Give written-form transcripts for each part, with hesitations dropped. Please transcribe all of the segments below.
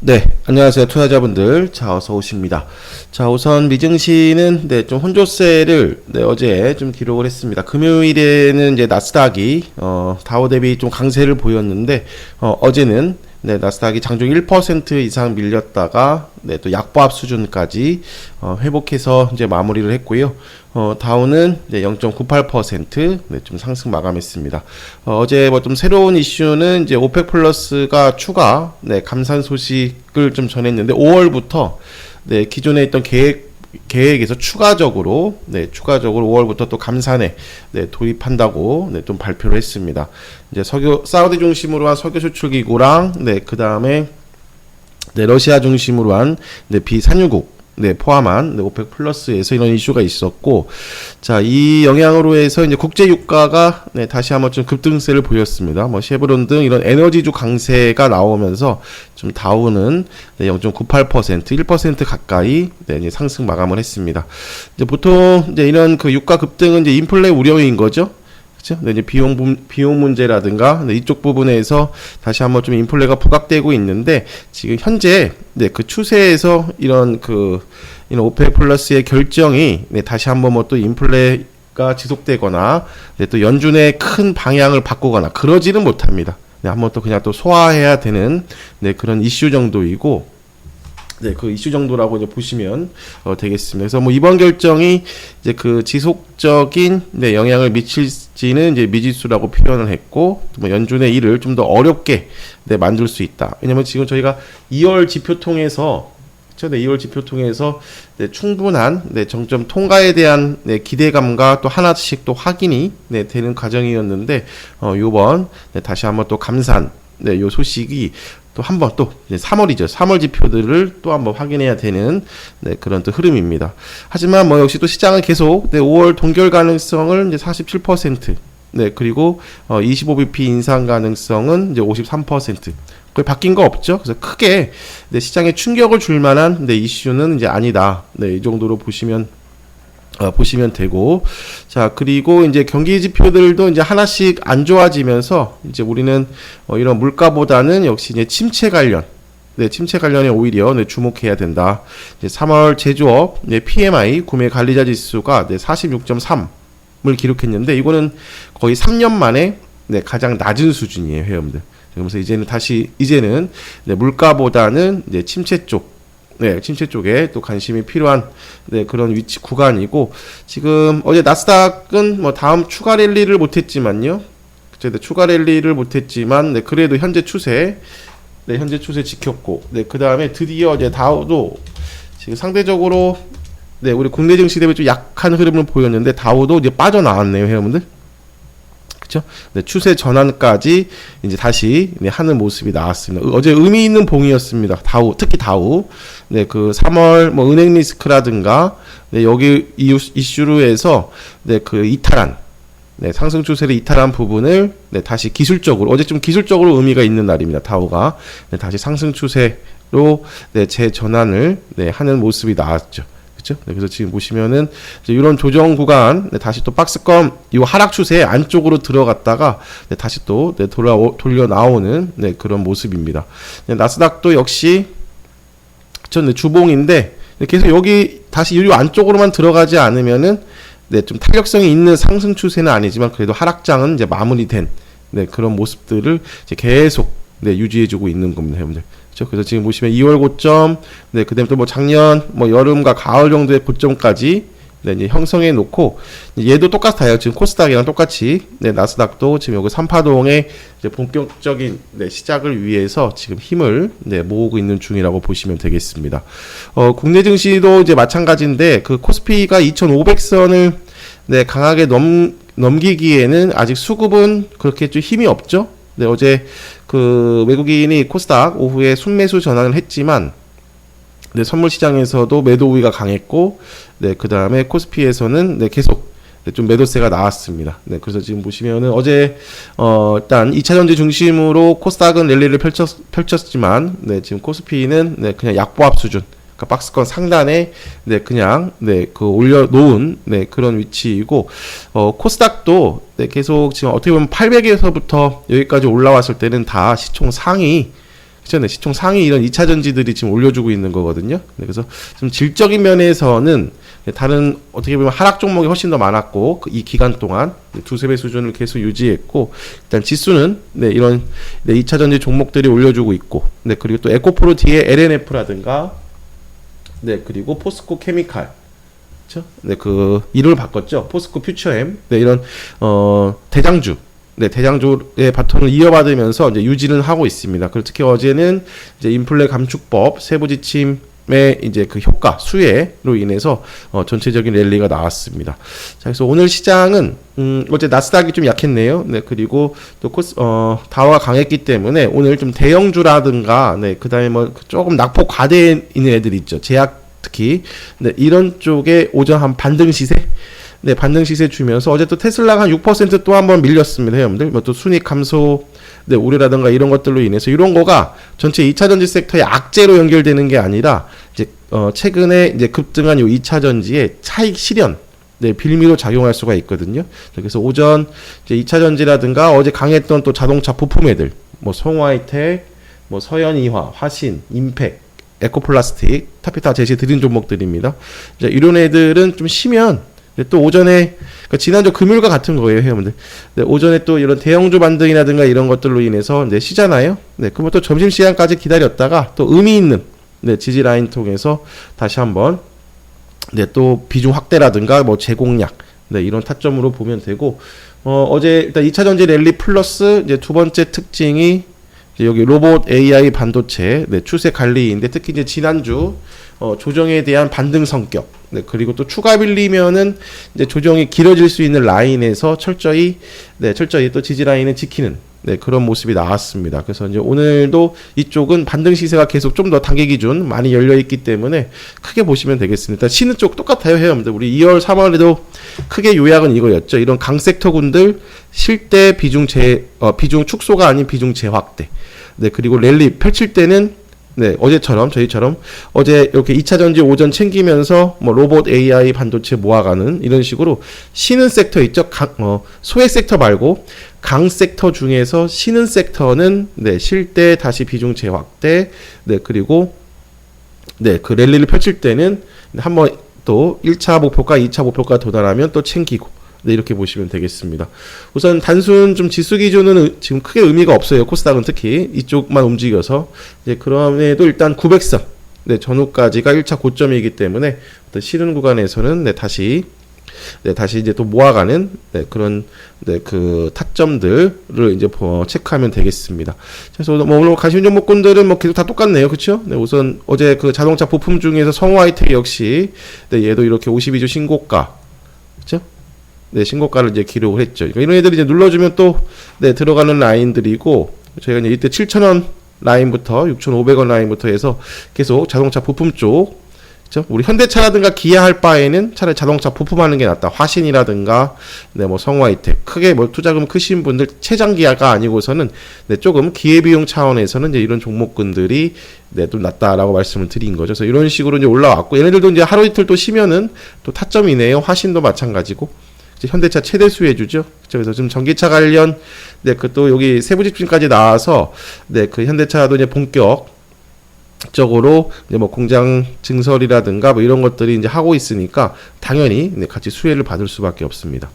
네, 안녕하세요, 투자자분들. 자, 어서 오십니다. 자, 우선 미증시는 좀 혼조세를 어제 좀 기록을 했습니다. 금요일에는 이제 나스닥이 다우 대비 좀 강세를 보였는데 어제는 나스닥이 장중 1% 이상 밀렸다가 또 약보합 수준까지 회복해서 이제 마무리를 했고요. 다우는 0.98% 좀 상승 마감했습니다. 어제 뭐 좀 새로운 이슈는 이제 오펙 플러스가 추가 감산 소식을 좀 전했는데 5월부터 기존에 있던 계획에서 추가적으로 5월부터 또 감산에 도입한다고 좀 발표를 했습니다. 이제 사우디 중심으로 한 석유 수출 기구랑 그 다음에 러시아 중심으로 한 비산유국 포함한 오펙 플러스에서 이런 이슈가 있었고, 자, 이 영향으로 해서 이제 국제 유가가 다시 한번 좀 급등세를 보였습니다. 뭐 쉐브론 등 이런 에너지주 강세가 나오면서 좀 다우는 0.98% 1% 가까이 이제 상승 마감을 했습니다. 이제 보통 이제 이런 그 유가 급등은 이제 인플레 우려인 거죠. 그렇죠? 이제 비용 문제라든가 이쪽 부분에서 다시 한번 좀 인플레가 부각되고 있는데, 지금 현재 그 추세에서 이런 오펙 플러스의 결정이 다시 한번 뭐 또 인플레가 지속되거나 또 연준의 큰 방향을 바꾸거나 그러지는 못합니다. 한번 또 그냥 또 소화해야 되는 그런 이슈 정도이고, 그 이슈 정도라고 이제 보시면 되겠습니다. 그래서 뭐 이번 결정이 이제 그 지속적인 영향을 미칠지는 이제 미지수라고 표현을 했고, 뭐 연준의 일을 좀 더 어렵게 만들 수 있다. 왜냐면 지금 저희가 2월 지표 통해서 2월 지표 통해서 충분한 정점 통과에 대한 기대감과 또 하나씩 또 확인이 되는 과정이었는데, 요번 다시 한번 또 감산 요 소식이 또 한 번 또 3월이죠. 3월 지표들을 또 한번 확인해야 되는 그런 또 흐름입니다. 하지만 뭐 역시 또 시장은 계속 5월 동결 가능성을 이제 47%, 그리고 25bp 인상 가능성은 이제 53%. 거의 바뀐 거 없죠. 그래서 크게 시장에 충격을 줄 만한 이슈는 이제 아니다. 이 정도로 보시면 되고, 자, 그리고 이제 경기 지표들도 이제 하나씩 안 좋아지면서 이제 우리는 이런 물가보다는 역시 이제 침체 관련에 오히려 주목해야 된다. 이제 3월 제조업 PMI 구매 관리자 지수가 46.3을 기록했는데, 이거는 거의 3년 만에 가장 낮은 수준이에요, 회원들. 그래서 이제는 물가보다는 이제 침체 쪽에 또 관심이 필요한 그런 위치 구간이고, 지금 어제 나스닥은 뭐 다음 추가 랠리를 못했지만요. 추가 랠리를 못했지만 그래도 현재 추세 지켰고, 그 다음에 드디어 이제 다우도 지금 상대적으로 우리 국내 증시 대비 좀 약한 흐름을 보였는데 다우도 이제 빠져나왔네요, 회원분들. 추세 전환까지 이제 다시 하는 모습이 나왔습니다. 어제 의미 있는 봉이었습니다. 특히 다우. 그 3월 뭐 은행 리스크라든가 여기 이슈로 해서 그 이탈한 상승 추세를 이탈한 부분을 다시 기술적으로, 어제 좀 기술적으로 의미가 있는 날입니다. 다우가 다시 상승 추세로 재전환을 하는 모습이 나왔죠. 그렇죠? 그래서 지금 보시면은 이런 조정 구간 다시 또 박스권 이 하락 추세 안쪽으로 들어갔다가 다시 또 돌려 나오는 그런 모습입니다. 나스닥도 역시 주봉인데 계속 여기 다시 이 안쪽으로만 들어가지 않으면은 좀 탄력성이 있는 상승 추세는 아니지만 그래도 하락장은 이제 마무리된 그런 모습들을 이제 계속 유지해주고 있는 겁니다, 여러분들. 그래서 지금 보시면 2월 고점, 그다음에 또 뭐 작년 여름과 가을 정도의 고점까지 이제 형성해 놓고, 얘도 똑같아요. 지금 코스닥이랑 똑같이 나스닥도 지금 여기 3파동의 이제 본격적인 시작을 위해서 지금 힘을 모으고 있는 중이라고 보시면 되겠습니다. 국내 증시도 이제 마찬가지인데 그 코스피가 2,500선을 강하게 넘기기에는 아직 수급은 그렇게 좀 힘이 없죠. 어제 그 외국인이 코스닥 오후에 순매수 전환을 했지만 선물 시장에서도 매도 우위가 강했고, 그 다음에 코스피에서는 계속 좀 매도세가 나왔습니다. 그래서 지금 보시면은 어제 일단 2차전지 중심으로 코스닥은 랠리를 펼쳤지만 지금 코스피는 그냥 약보합 수준, 박스권 상단에 그냥 그 올려놓은 그런 위치이고, 코스닥도 계속 지금 어떻게 보면 800에서부터 여기까지 올라왔을 때는 다 시총 상위 그쵸? 네, 시총 상위 이런 2차 전지들이 지금 올려주고 있는 거거든요. 네, 그래서 좀 질적인 면에서는 다른 어떻게 보면 하락 종목이 훨씬 더 많았고 이 기간 동안 두세 배 수준을 계속 유지했고 일단 지수는 네, 이런 네, 2차 전지 종목들이 올려주고 있고 네, 그리고 또 에코프로 뒤에 LNF라든가 네, 그리고 포스코 케미칼 그렇죠? 네, 그 이름을 바꿨죠. 포스코 퓨처엠 네, 이런 대장주 네, 대장주의 바톤을 이어받으면서 이제 유지는 하고 있습니다. 그리고 특히 어제는 이제 인플레 감축법 세부 지침의 이제 그 효과 수혜로 인해서 전체적인 랠리가 나왔습니다. 자, 그래서 오늘 시장은 어제 나스닥이 좀 약했네요. 네, 그리고 또 다우가 강했기 때문에 오늘 좀 대형주라든가 네, 그다음에 뭐 조금 낙폭 과대 있는 애들 있죠. 제약 특히 네, 이런 쪽에 오전 한 반등 시세 네, 반등 시세 주면서 어제 또 테슬라가 한 6% 또 한번 밀렸습니다, 여러분들. 뭐 또 순익 감소, 네, 우려라든가 이런 것들로 인해서 이런 거가 전체 2차 전지 섹터의 악재로 연결되는 게 아니라 이제 최근에 이제 급등한 이 2차 전지의 차익 실현, 네, 빌미로 작용할 수가 있거든요. 그래서 오전 이제 2차 전지라든가 어제 강했던 또 자동차 부품 애들, 뭐 성화이텍, 뭐 서현이화, 화신, 임팩, 에코플라스틱, 타피타 제시 드린 종목들입니다. 이제 이런 애들은 좀 쉬면 또 오전에 그러니까 지난주 금요일과 같은 거예요, 회원들. 네, 오전에 또 이런 대형주 반등이라든가 이런 것들로 인해서 네, 쉬잖아요. 네, 그러면 또 점심 시간까지 기다렸다가 또 의미 있는 네, 지지 라인 통해서 다시 한번 네, 또 비중 확대라든가 뭐 재공략 네, 이런 타점으로 보면 되고 어제 일단 2차 전지 랠리 플러스 이제 두 번째 특징이 이제 여기 로봇 AI 반도체 네, 추세 관리인데 특히 이제 지난주 조정에 대한 반등 성격 네, 그리고 또 추가 빌리면은 이제 조정이 길어질 수 있는 라인에서 철저히 또 지지 라인을 지키는 네, 그런 모습이 나왔습니다. 그래서 이제 오늘도 이쪽은 반등 시세가 계속 좀 더 단기 기준 많이 열려 있기 때문에 크게 보시면 되겠습니다. 쉬는 쪽 똑같아요, 회원들. 우리 2월, 3월에도 크게 요약은 이거였죠. 이런 강섹터군들 쉴 때 비중 축소가 아닌 비중 재확대. 네, 그리고 랠리 펼칠 때는 네, 저희처럼 어제 이렇게 2차 전지 오전 챙기면서 뭐 로봇 AI 반도체 모아가는 이런 식으로 쉬는 섹터 있죠. 소액 섹터 말고 강 섹터 중에서 쉬는 섹터는 네, 쉴 때 다시 비중 재확대. 네, 그리고 네, 그 랠리를 펼칠 때는 한번 또 1차 목표가 2차 목표가 도달하면 또 챙기고 네, 이렇게 보시면 되겠습니다. 우선 단순 좀 지수 기준은 지금 크게 의미가 없어요. 코스닥은 특히 이쪽만 움직여서 이제 그럼에도 일단 900선 네, 전후까지가 1차 고점이기 때문에 실은 구간에서는 네, 다시 이제 또 모아가는 네, 그런 네, 그 타점들을 이제 체크하면 되겠습니다. 그래서 뭐 오늘 가시는 종목군들은 뭐 계속 다 똑같네요, 그렇죠? 네, 우선 어제 그 자동차 부품 중에서 성화이텍 역시 네, 얘도 이렇게 52주 신고가, 그렇죠? 네, 신고가를 이제 기록을 했죠. 그러니까 이런 애들이 이제 눌러주면 또, 네, 들어가는 라인들이고, 저희가 이제 이때 7,000원 라인부터 6,500원 라인부터 해서 계속 자동차 부품 쪽, 그죠? 우리 현대차라든가 기아 할 바에는 차라리 자동차 부품하는 게 낫다. 화신이라든가, 네, 뭐 성화이텍. 크게 뭐 투자금 크신 분들, 최장기아가 아니고서는, 네, 조금 기회비용 차원에서는 이제 이런 종목군들이, 네, 좀 낫다라고 말씀을 드린 거죠. 그래서 이런 식으로 이제 올라왔고, 얘네들도 이제 하루 이틀 또 쉬면은 또 타점이네요. 화신도 마찬가지고. 현대차 최대 수혜주죠. 그래서 지금 전기차 관련, 네, 그 또 여기 세부 집중까지 나와서, 네, 그 현대차도 이제 본격적으로 이제 뭐 공장 증설이라든가 뭐 이런 것들이 이제 하고 있으니까 당연히 네, 같이 수혜를 받을 수밖에 없습니다.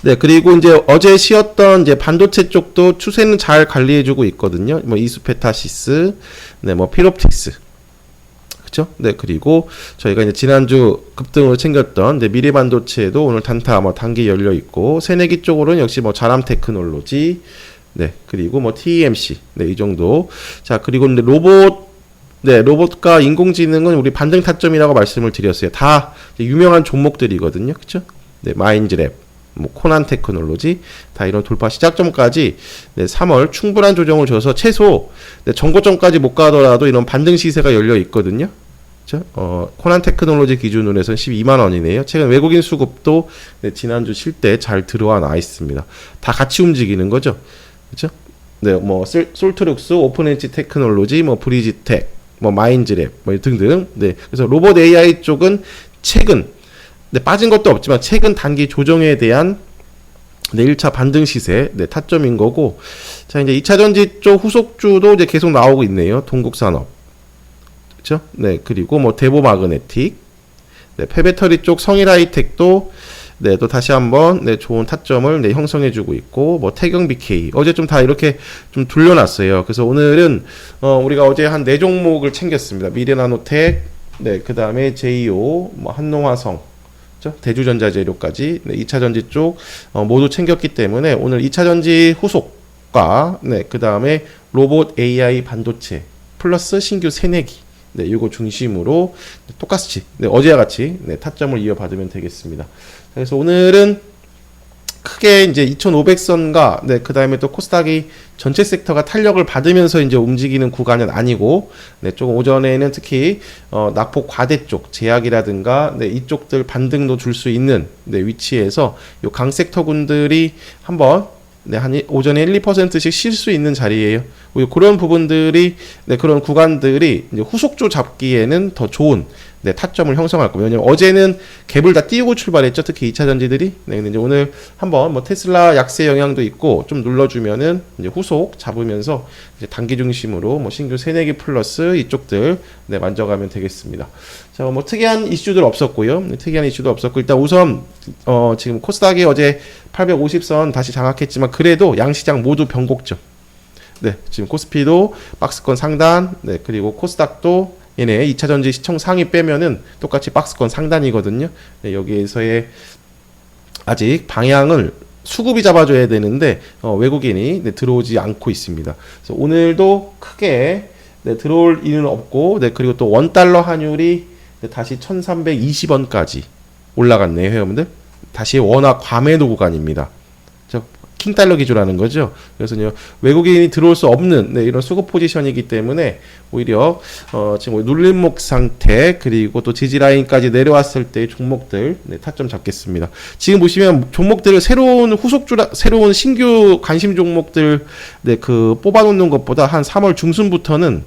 네, 그리고 이제 어제 쉬었던 이제 반도체 쪽도 추세는 잘 관리해주고 있거든요. 뭐 이수페타시스, 네, 뭐 필옵틱스. 네, 그리고 저희가 이제 지난주 급등으로 챙겼던 네, 미래반도체도 오늘 단타 뭐 단기 열려 있고 새내기 쪽으로는 역시 뭐 자람 테크놀로지 네, 그리고 뭐 TMC 네, 이 정도. 자, 그리고 이제 로봇과 인공지능은 우리 반등 타점이라고 말씀을 드렸어요. 다 유명한 종목들이거든요, 그렇죠? 네, 마인즈랩, 뭐 코난 테크놀로지 다 이런 돌파 시작점까지 네, 3월 충분한 조정을 줘서 최소 네, 전고점까지 못 가더라도 이런 반등 시세가 열려 있거든요. 그렇죠? 코난 테크놀로지 기준으로 해서 12만 원이네요. 최근 외국인 수급도 네, 지난주 쉴 때 잘 들어와 나 있습니다. 다 같이 움직이는 거죠. 그렇죠? 네, 뭐 솔트룩스, 오픈엣지 테크놀로지, 뭐 브리지텍, 뭐 마인즈랩, 뭐 등등. 네, 그래서 로봇 AI 쪽은 최근 네, 빠진 것도 없지만 최근 단기 조정에 대한 네, 1차 반등 시세 네, 타점인 거고. 자, 이제 2차전지 쪽 후속주도 이제 계속 나오고 있네요. 동국산업. 그렇죠? 네, 그리고 뭐 대보마그네틱, 네, 폐배터리 쪽 성일하이텍도 네, 또 다시 한번 네, 좋은 타점을 네, 형성해주고 있고, 뭐 태경 BK 어제 좀 다 이렇게 좀 돌려놨어요. 그래서 오늘은 우리가 어제 한 4종목을 챙겼습니다. 미래나노텍, 네, 그 다음에 제이오, 뭐 한농화성, 그렇죠? 대주전자재료까지 네, 2차전지 쪽 모두 챙겼기 때문에 오늘 2차전지 후속과 네, 그 다음에 로봇 AI 반도체 플러스 신규 새내기 네, 이거 중심으로 똑같이 네, 어제와 같이 네, 타점을 이어받으면 되겠습니다. 그래서 오늘은 크게 이제 2,500선과 네, 그 다음에 또 코스닥이 전체 섹터가 탄력을 받으면서 이제 움직이는 구간은 아니고, 네, 조금 오전에는 특히 낙폭 과대 쪽 제약이라든가 네, 이쪽들 반등도 줄 수 있는 네, 위치에서 요 강 섹터군들이 한번 네, 한 오전에 1, 2%씩 쉴 수 있는 자리예요. 그런 부분들이 네, 그런 구간들이 이제 후속주 잡기에는 더 좋은 네, 타점을 형성할 겁니다. 왜냐면 어제는 갭을 다 띄우고 출발했죠. 특히 2차 전지들이. 네, 근데 이제 오늘 한번 뭐 테슬라 약세 영향도 있고 좀 눌러주면은 이제 후속 잡으면서 이제 단기 중심으로 뭐 신규 새내기 플러스 이쪽들 네, 만져가면 되겠습니다. 자, 뭐 특이한 이슈들 없었고요. 네, 특이한 이슈도 없었고 일단 우선 지금 코스닥이 어제 850선 다시 장악했지만 그래도 양시장 모두 변곡점. 네, 지금 코스피도 박스권 상단, 네, 그리고 코스닥도 얘네 2차전지 시총 상위 빼면은 똑같이 박스권 상단이거든요. 네, 여기에서의 아직 방향을 수급이 잡아줘야 되는데 외국인이 네, 들어오지 않고 있습니다. 그래서 오늘도 크게 네, 들어올 일은 없고, 네, 그리고 또 원달러 환율이 네, 다시 1320원까지 올라갔네요, 회원분들. 다시 워낙 과매도 구간입니다. 킹달러 기조라는 거죠. 그래서 외국인이 들어올 수 없는 네, 이런 수급 포지션이기 때문에 오히려 지금 눌림목 상태 그리고 또 지지 라인까지 내려왔을 때 종목들 네, 타점 잡겠습니다. 지금 보시면 종목들을 새로운 새로운 신규 관심 종목들 네, 그 뽑아놓는 것보다 한 3월 중순부터는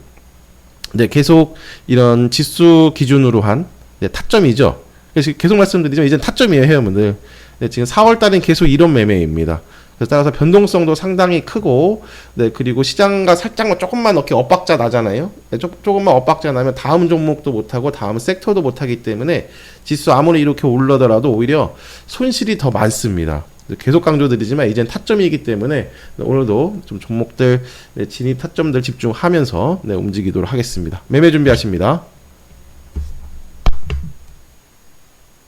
네, 계속 이런 지수 기준으로 한 네, 타점이죠. 그래서 계속 말씀드리지만 이제 타점이에요, 회원분들. 네, 지금 4월 달은 계속 이런 매매입니다. 그래서 따라서 변동성도 상당히 크고, 네, 그리고 시장과 살짝만 조금만 이렇게 엇박자 나잖아요. 네, 조금만 엇박자 나면 다음 종목도 못하고 다음 섹터도 못하기 때문에 지수 아무리 이렇게 올라더라도 오히려 손실이 더 많습니다. 계속 강조드리지만 이젠 타점이기 때문에 오늘도 좀 종목들 네, 진입 타점들 집중하면서 네, 움직이도록 하겠습니다. 매매 준비하십니다.